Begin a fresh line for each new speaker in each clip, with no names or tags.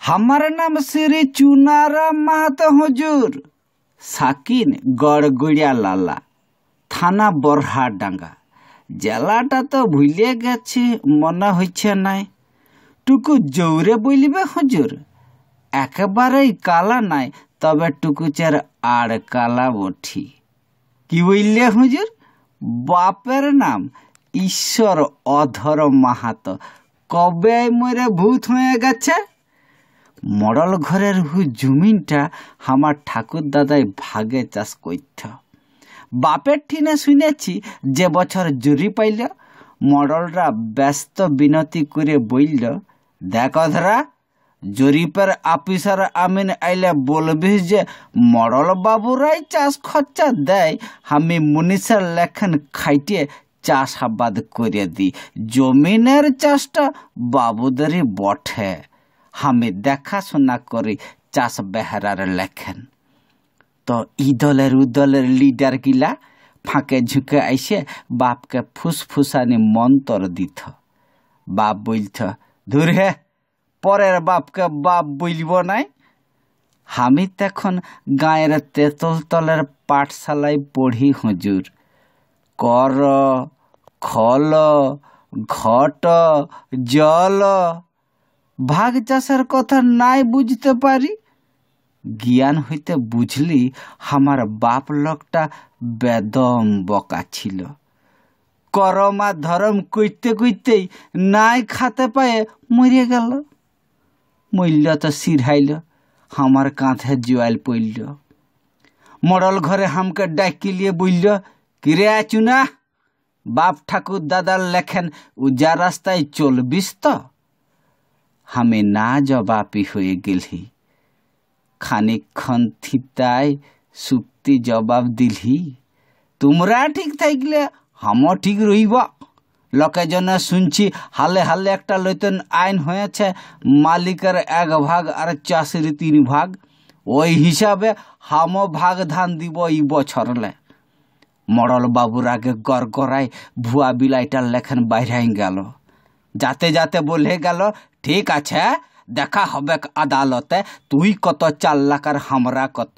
हमार नाम श्री चुनाराम माहातो हुजूर। साकिन गड़गड़िया लाला, थाना बरहाडांगा। জেলাটা তো ভুলে গেছি, মনে হচ্ছে নাই। টুকু জৌরে বলিবে হুজুর, একেবারেই কালা নাই, তবে টুকুচের আর কালা বঠি। কি বললে হুজুর? বাপের নাম ঈশ্বর অধর মাহাতো। কবে মরে ভূত হয়ে গেছে? মডল ঘরের জমিনটা আমার ঠাকুর দাদাই ভাগে চাষ করত। বাপের ঠিনে শুনেছি যে বছর জুরি পাইল, মডলরা ব্যস্ত বিনতি করে বলল, দেখ ধরা, জরিপের অফিসার আমিন আইলে বলবিস যে মডল বাবুরাই চাষ খরচা দেয়, আমি মুনিশের লেখেন খাইটে চাষাবাদ করে দিই। জমিনের চাষটা বাবুদেরই বটে, আমি দেখাশোনা করি চাষ বেহারার লেখেন। তো ই দলের উ দলের লিডার গিলা ফাঁকে ঝুঁকে আইসে বাপকে ফুসফুসানি মন্তর দিত। বাপ বলত, ধুর হে, পরের বাপকে বাপ বলব নাই। আমি তখন গাঁয়ের তেতল তলের পাঠশালায় পড়ি হুজুর। কর, খল, ঘট, জল, ভাগ চাষের কথা নাই বুঝতে পারি। জ্ঞান হইতে বুঝলি আমার বাপ লোকটা বেদম বকা ছিল। করমা ধরম কইতে কইতেই নাই খাতে পায়ে মরে গেল। মূল্য তো সিরহাইল, আমার কাঁধে জোয়াল পড়ল। মডল ঘরে হামকে ডাকি লিয়ে বলল, কিরে চুনা, বাপ ঠাকুর দাদার লেখেন উজা রাস্তায় চলবিস তো? আমি না জবাবি হয়ে গেলি। খানিকক্ষণ থিতায় সুক্তি জবাব দিলি, তোমরা ঠিক থাকলে হামও ঠিক রইব। লোকে জন শুনছি হালে হালে একটা নতুন আইন হয়েছে, মালিকের 1 ভাগ আর চাষির 3 ভাগ। ওই হিসাবে হামও ভাগ ধান দিব এই বছরলে। মডল বাবুর আগে গড়গড়ায় ভুয়া বিলাইটার লেখেন বাইরে গেল। যাতে যাতে বলে গেল, ঠিক আছে, দেখা হবে আদালতে, তুই কত 4 লাখ আর আমরা কত।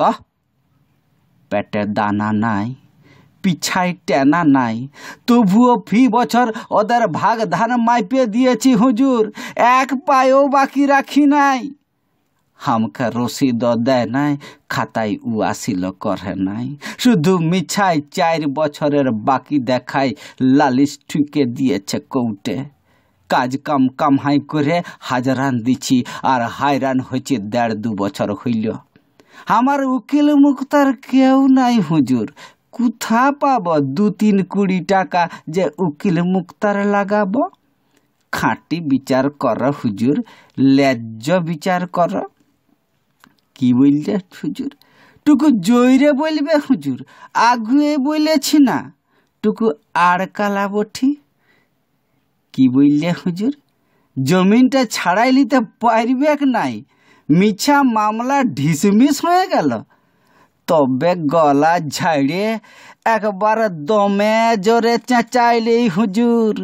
পেটে দানা নাই, পিছাই টেনা নাই, তবুও ফি বছর ওদের ভাগ ধান মাইপে দিয়েছি হুজুর, 1 পায়ও বাকি রাখি নাই। हमके रसीद দেয় নাই, খাতায় উয়াসিল করে নাই, শুধু মিছাই 4 বছরের বাকি দেখাই লালিশ ঠুকে দিয়েছে কোর্টে। কাজ কাম কামাই করে হাজরান দিছি আর হায়রান হয়েছে 1.5-2 বছর হইল। আমার উকিল মুক্তার কেউ নাই হুজুর, কোথা পাব 2-3 কোটি টাকা যে উকিল মুক্তার লাগাবো? খাঁটি বিচার কর হুজুর, ন্যায্য বিচার কর। কি বললে হুজুর? টুকু জোরে বলবে হুজুর, আগুয়ে বলেছি না, টুকু আর কালা বঠি। কি বললে হুজুর? জমিনটা ছাড়াই নিতে পারবে নাই, মিছা মামলা ঢিসমিস হয়ে গেল। তবে গলা ঝাড়িয়ে একবার দমে জোরে চেঁচাইলেই হুজুর,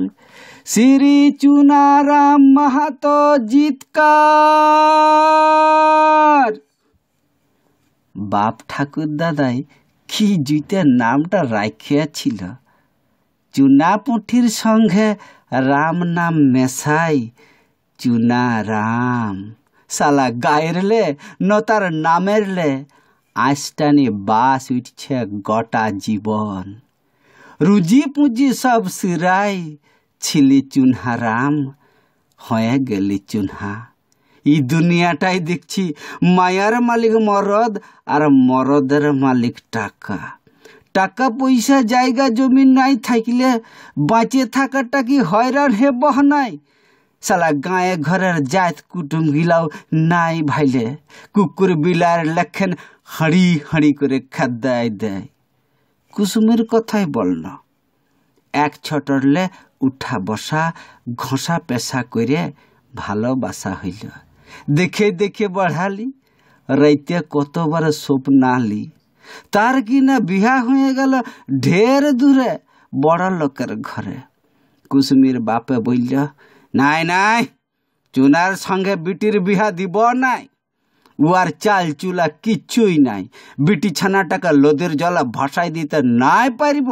শ্রী চুনারাম মাহাতো জিতকার। বাপ ঠাকুর দাদাই কি জুতে নামটা রাখিয়াছিল। চুনা পুঁঠির সঙ্গে রাম নাম মেশাই, চুনা রাম। সালা গায়ের লে নতার নামের লে আইসটানি বাস উঠছে গোটা জীবন। রুজি পুঁজি সব সিরাই, ছিলি চুনহা রাম, হয়ে গেলি চুনহা। এই দুনিয়াটাই দেখছি মায়ার মালিক মরদ আর মরদের মালিক টাকা। টাকা পয়সা জায়গা জমি নাই থাকলে বাঁচে থাকাটা কি হয়রান হে বহ নাই? সালা গায়ে ঘরের জাত কুটুম গিলাও নাই ভাইলে, কুকুর বিলার লেখেন হাঁড়ি হাঁড়ি করে খাদ্যায় দেয়। কুসুমের কথাই বলল, 1 ছটরলে উঠা বসা ঘষা পেশা করে ভালোবাসা হইল। দেখে দেখে বাড়ালি, রাইতে কতবার স্বপ্নালি। তার কিনা বিহা হয়ে গেল ঢের দূরে বড় লোকের ঘরে। কুসুমির বাপে বলল, নাই নাই, চুনার সঙ্গে বিটির বিহা দিব নাই, উয়ার চাল চুলা কিচ্ছুই নাই, বিটি ছানাটাকে লোদের জলে ভাসাই দিতে নাই পারিব।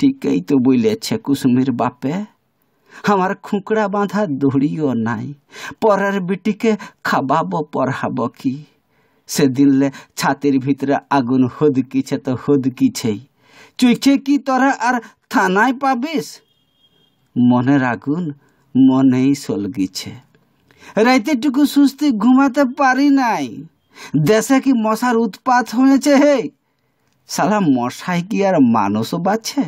ঠিকই তো বলেছে কুসুমের বাপে, আমার খুঁকড়া বাঁধা দড়িও নাই, পরের বিটিকে খাবাবো পরহাব কি। সেদিনলে ছাতির ভিতরে আগুন হদকিছে তো হদকিছেই, চুইছে কি তোরা আর থানায় পাবিস? মনের আগুন মনেই সলগিছে। রাইতেটুকু সুস্থি ঘুমাতে পারি নাই। দেশে কি মশার উৎপাত হয়েছে হে? সালা মশাই কি আর মানুষও বাছে?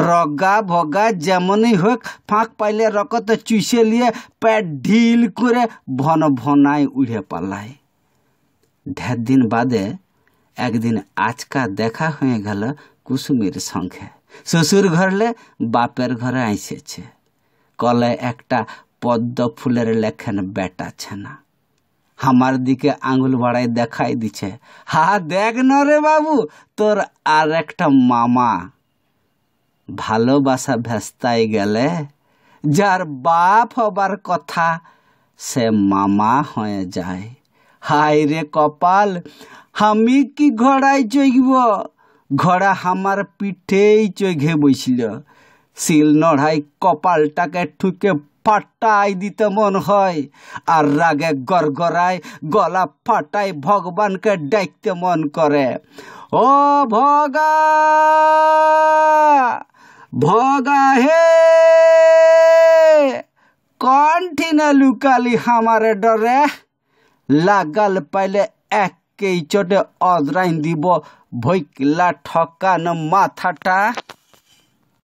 রগা ভগা যেমনই হোক, ফাঁক পাইলে রকত চুষে নিয়ে পেট ঢিল করে ভন ভনায় উড়ে পালায়। 1.5 দিন বাদে একদিন আজকা দেখা হয়ে গেল কুসুমের সঙ্গে। শ্বশুর ঘরলে বাপের ঘরে আইসেছে। কলে একটা পদ্ম ফুলের লেখেন বেটা ছানা। আমার দিকে আঙুল বাড়াই দেখাই দিছে, হা দেখ না রে বাবু, তোর আর একটা মামা। ভালোবাসা ভেস্তাই গেলে যার বাপ হবার কথা সে মামা হয়ে যায়। হায় রে কপাল, আমি কি ঘোড়ায় চইব? ঘোড়া আমার পিঠেই চইঘে বইছিল। শিল নড়াই কপালটাকে ঠুকে ফাটাই দিতে মন হয়, আর রাগে গড়গড়ায় গলা ফাটাই ভগবানকে ডাকতে মন করে, ও ভগা ভগা হে, কণ্ঠিনে লুকালি হামারে ডরে। লাগাল পাইলে একেই চোটে অদরাইন দিব ভৈকলা ঠকানো মাথাটা।